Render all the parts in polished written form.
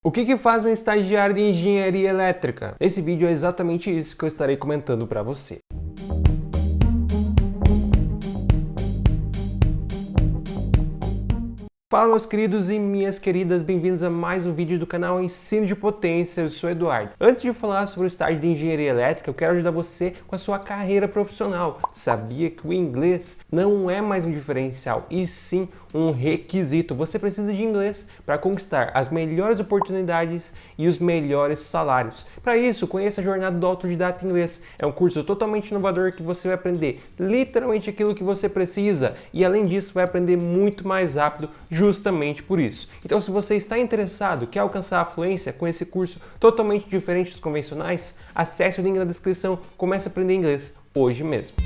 O que faz um estagiário de engenharia elétrica? Nesse vídeo é exatamente isso que eu estarei comentando para você. Fala meus queridos e minhas queridas, bem-vindos a mais um vídeo do canal Ensino de Potência, eu sou o Eduardo. Antes de falar sobre o estágio de engenharia elétrica, eu quero ajudar você com a sua carreira profissional. Sabia que o inglês não é mais um diferencial, e sim um requisito. Você precisa de inglês para conquistar as melhores oportunidades e os melhores salários. Para isso, conheça a jornada do Autodidata Inglês. É um curso totalmente inovador que você vai aprender literalmente aquilo que você precisa e além disso vai aprender muito mais rápido justamente por isso. Então, se você está interessado, quer alcançar a fluência com esse curso totalmente diferente dos convencionais, acesse o link na descrição, comece a aprender inglês hoje mesmo.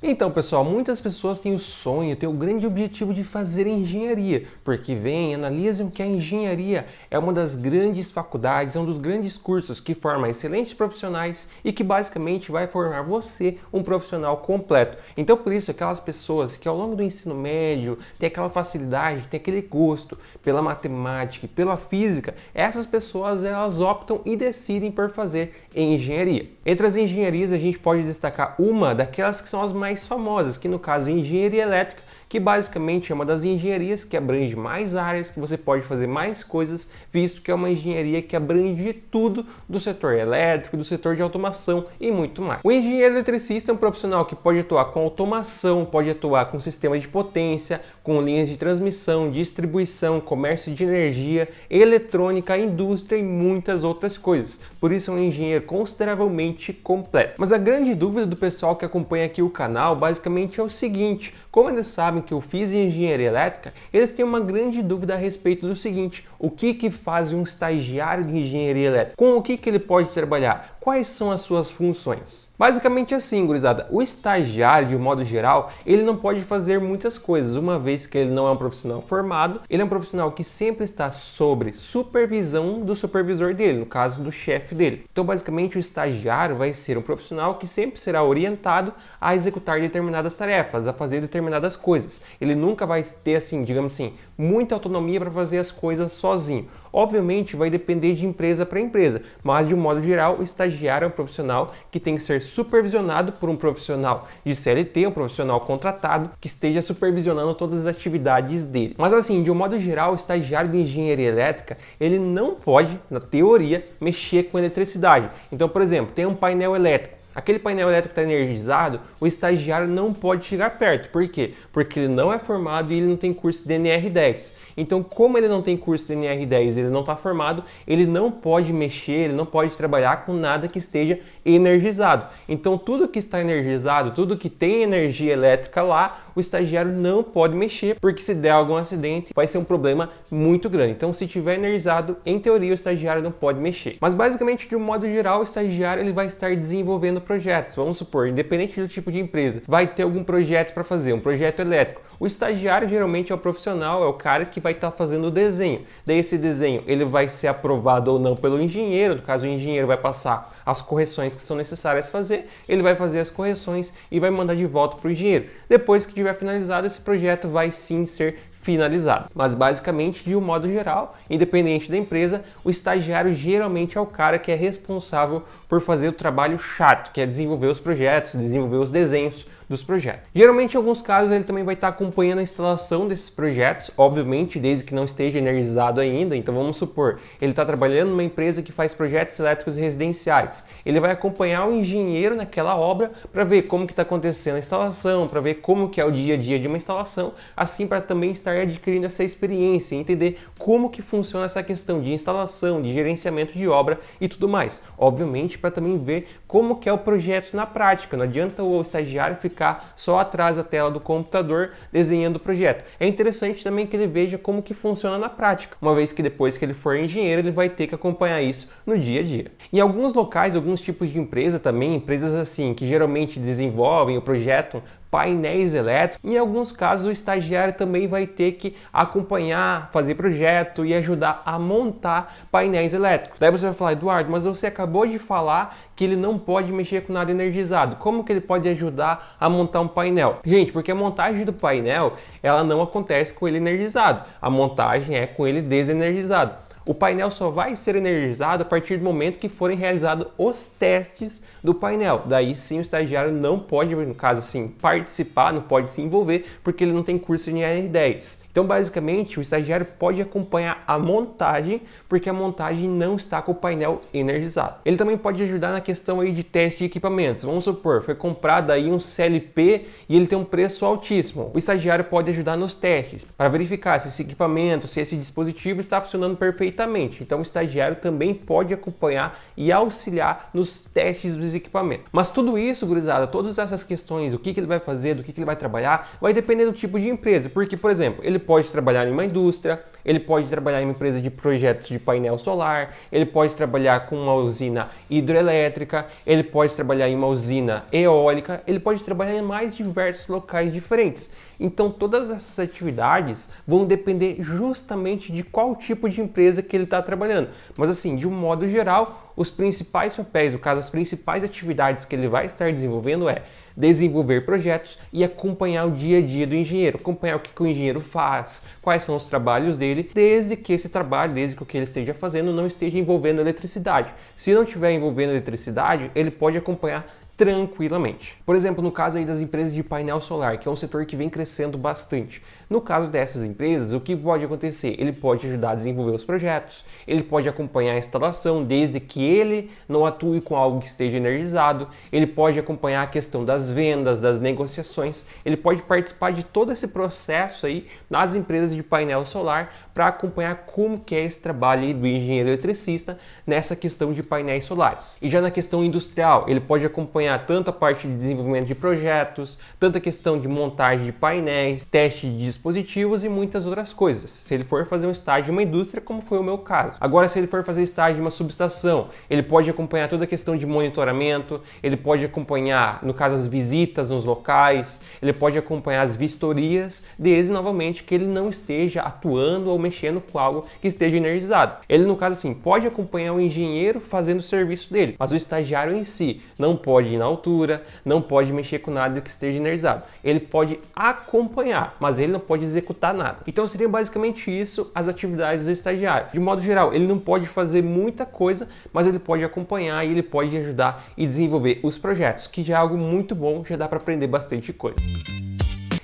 Então, pessoal, muitas pessoas têm o sonho, têm o grande objetivo de fazer engenharia, porque analisam que a engenharia é uma das grandes faculdades, é um dos grandes cursos que forma excelentes profissionais e que basicamente vai formar você um profissional completo. Então, por isso, aquelas pessoas que ao longo do ensino médio têm aquela facilidade, têm aquele gosto pela matemática e pela física, essas pessoas elas optam e decidem por fazer engenharia. Entre as engenharias, a gente pode destacar uma daquelas que são as mais famosas, que no caso é engenharia elétrica, que basicamente é uma das engenharias que abrange mais áreas, que você pode fazer mais coisas, visto que é uma engenharia que abrange tudo do setor elétrico, do setor de automação e muito mais. O engenheiro eletricista é um profissional que pode atuar com automação, pode atuar com sistemas de potência, com linhas de transmissão, distribuição, comércio de energia, eletrônica, indústria e muitas outras coisas. Por isso é um engenheiro consideravelmente completo. Mas a grande dúvida do pessoal que acompanha aqui o canal basicamente é o seguinte: como eles sabem que eu fiz engenharia elétrica, eles têm uma grande dúvida a respeito do seguinte: o que faz um estagiário de engenharia elétrica? Com o que ele pode trabalhar? Quais são as suas funções? Basicamente assim, gurizada, o estagiário, de um modo geral, ele não pode fazer muitas coisas, uma vez que ele não é um profissional formado, ele é um profissional que sempre está sob supervisão do supervisor dele, no caso do chefe dele. Então, basicamente, o estagiário vai ser um profissional que sempre será orientado a executar determinadas tarefas, a fazer determinadas coisas. Ele nunca vai ter, assim, digamos assim, muita autonomia para fazer as coisas sozinho. Obviamente vai depender de empresa para empresa, mas de um modo geral o estagiário é um profissional que tem que ser supervisionado por um profissional de CLT, um profissional contratado que esteja supervisionando todas as atividades dele. Mas assim, de um modo geral, o estagiário de engenharia elétrica, ele não pode, na teoria, mexer com eletricidade. Então, por exemplo, tem um painel elétrico. Aquele painel elétrico está energizado, o estagiário não pode chegar perto. Por quê? Porque ele não é formado e ele não tem curso de NR10. Então, como ele não tem curso de NR10, ele não está formado, ele não pode mexer, ele não pode trabalhar com nada que esteja energizado. Então, tudo que está energizado, tudo que tem energia elétrica lá, o estagiário não pode mexer, porque se der algum acidente, vai ser um problema muito grande. Então, se tiver energizado, em teoria, o estagiário não pode mexer. Mas, basicamente, de um modo geral, o estagiário ele vai estar desenvolvendo projetos. Vamos supor, independente do tipo de empresa, vai ter algum projeto para fazer, um projeto elétrico. O estagiário geralmente é o profissional, é o cara que vai estar fazendo o desenho. Daí esse desenho ele vai ser aprovado ou não pelo engenheiro, no caso o engenheiro vai passar as correções que são necessárias fazer, ele vai fazer as correções e vai mandar de volta para o engenheiro. Depois que tiver finalizado, esse projeto vai sim ser finalizado. Mas basicamente, de um modo geral, independente da empresa, o estagiário geralmente é o cara que é responsável por fazer o trabalho chato, que é desenvolver os projetos, desenvolver os desenhos dos projetos. Geralmente, em alguns casos, ele também vai estar acompanhando a instalação desses projetos, obviamente, desde que não esteja energizado ainda. Então, vamos supor, ele está trabalhando numa empresa que faz projetos elétricos residenciais. Ele vai acompanhar o engenheiro naquela obra para ver como que está acontecendo a instalação, para ver como que é o dia a dia de uma instalação, assim para também estar adquirindo essa experiência, entender como que funciona essa questão de instalação, de gerenciamento de obra e tudo mais. Obviamente, para também ver como que é o projeto na prática. Não adianta o estagiário ficar só atrás da tela do computador desenhando o projeto. É interessante também que ele veja como que funciona na prática, uma vez que depois que ele for engenheiro, ele vai ter que acompanhar isso no dia a dia. Em alguns locais, alguns tipos de empresa também, empresas assim, que geralmente desenvolvem ou projetam painéis elétricos. Em alguns casos, o estagiário também vai ter que acompanhar, fazer projeto e ajudar a montar painéis elétricos. Daí você vai falar: Eduardo, mas você acabou de falar que ele não pode mexer com nada energizado. Como que ele pode ajudar a montar um painel? Gente, porque a montagem do painel, ela não acontece com ele energizado. A montagem é com ele desenergizado. O painel só vai ser energizado a partir do momento que forem realizados os testes do painel. Daí sim o estagiário não pode, no caso assim, participar, não pode se envolver, porque ele não tem curso de NR10. Então, basicamente, o estagiário pode acompanhar a montagem, porque a montagem não está com o painel energizado. Ele também pode ajudar na questão aí de teste de equipamentos. Vamos supor, foi comprado aí um CLP e ele tem um preço altíssimo. O estagiário pode ajudar nos testes, para verificar se esse equipamento, se esse dispositivo está funcionando perfeitamente. Então, o estagiário também pode acompanhar e auxiliar nos testes dos equipamentos. Mas tudo isso, gurizada, todas essas questões, o que ele vai fazer, do que ele vai trabalhar, vai depender do tipo de empresa. Porque, por exemplo, ele pode trabalhar em uma indústria, ele pode trabalhar em uma empresa de projetos de painel solar, ele pode trabalhar com uma usina hidrelétrica, ele pode trabalhar em uma usina eólica, ele pode trabalhar em mais diversos locais diferentes. Então todas essas atividades vão depender justamente de qual tipo de empresa que ele está trabalhando. Mas assim, de um modo geral, os principais papéis, no caso as principais atividades que ele vai estar desenvolvendo é desenvolver projetos e acompanhar o dia a dia do engenheiro, acompanhar o que o engenheiro faz, quais são os trabalhos dele, desde que esse trabalho, desde que o que ele esteja fazendo não esteja envolvendo eletricidade. Se não estiver envolvendo eletricidade, ele pode acompanhar tranquilamente. Por exemplo, no caso aí das empresas de painel solar, que é um setor que vem crescendo bastante. No caso dessas empresas, o que pode acontecer? Ele pode ajudar a desenvolver os projetos, ele pode acompanhar a instalação, desde que ele não atue com algo que esteja energizado, ele pode acompanhar a questão das vendas, das negociações, ele pode participar de todo esse processo aí nas empresas de painel solar para acompanhar como que é esse trabalho aí do engenheiro eletricista nessa questão de painéis solares. E já na questão industrial, ele pode acompanhar tanto a parte de desenvolvimento de projetos, tanto a questão de montagem de painéis, teste de dispositivos e muitas outras coisas. Se ele for fazer um estágio em uma indústria, como foi o meu caso. Agora, se ele for fazer estágio em uma subestação, ele pode acompanhar toda a questão de monitoramento, ele pode acompanhar, no caso, as visitas nos locais, ele pode acompanhar as vistorias, desde novamente que ele não esteja atuando ou mexendo com algo que esteja energizado. Ele, no caso assim, pode acompanhar o engenheiro fazendo o serviço dele, mas o estagiário em si não pode ir na altura, não pode mexer com nada que esteja energizado. Ele pode acompanhar, mas ele não pode executar nada. Então seria basicamente isso as atividades do estagiário. De modo geral, ele não pode fazer muita coisa, mas ele pode acompanhar e ele pode ajudar e desenvolver os projetos, que já é algo muito bom, já dá para aprender bastante coisa.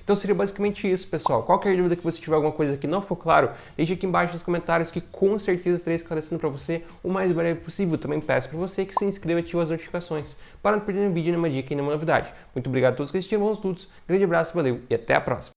Então seria basicamente isso, pessoal. Qualquer dúvida que você tiver, alguma coisa que não ficou claro, deixe aqui embaixo nos comentários que com certeza estarei esclarecendo para você o mais breve possível. Também peço para você que se inscreva e ative as notificações para não perder nenhum vídeo, nenhuma dica e nenhuma novidade. Muito obrigado a todos que assistiram, bons estudos, grande abraço, valeu e até a próxima.